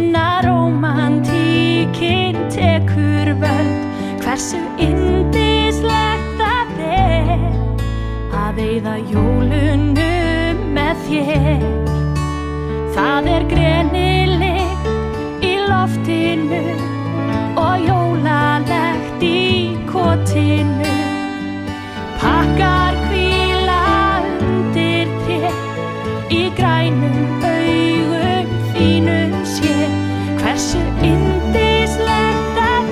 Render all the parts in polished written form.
finna rómantíkin tekur völd. Hversu yndislegt það að eyða jólunum með þér. Það greinilykt í loftinu og jólalegt í kotinu. Pakkar hvíla undir tré, í grænum augum þínum sér. Hversu yndislegt það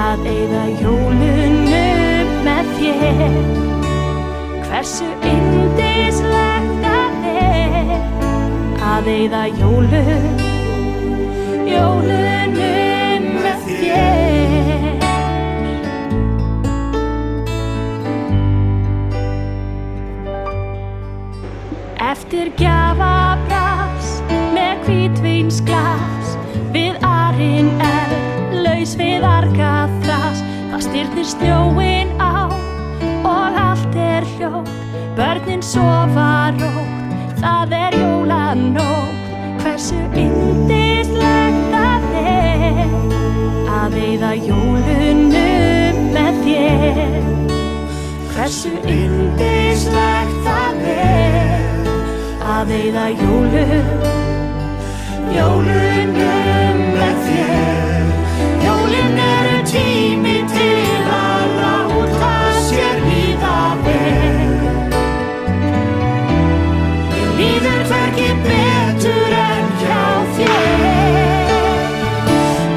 að eyða jólunum með þér. Hversu yndislegt það að eyða jólunum með þér. Eftir gjafabras með hvítvínsglas, við arinn laus við argaþras. Það stirnir snjóinn á og allt hljótt, börnin sofa rótt, það jólanótt. Hversu yndislegt það að eyða jólunum með þér. Hversu yndislegt það að eyða jólunum með þér. Jólin tími til að láta sér líða vel. Mér líður hvergi betur en hjá þér.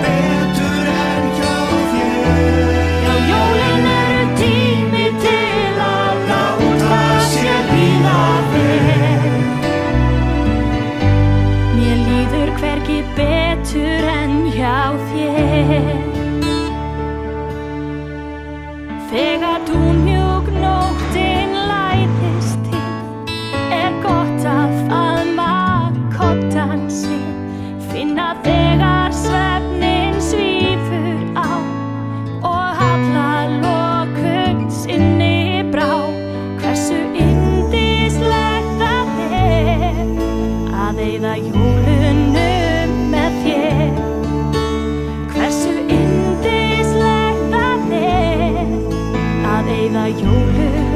Betur en hjá þér. Já, jólin tími til að láta sér líða vel. Mér líður hvergi betur en hjá þér. Þegar dúnmjúk nóttin læðist til, gott að faðma koddann sinn. Finna þegar svefninn svífur á og hallar lokun sinni brá. Hversu yndislegt það að eyða jólunum með þér. Hversu yndislegt það að eyða jólunum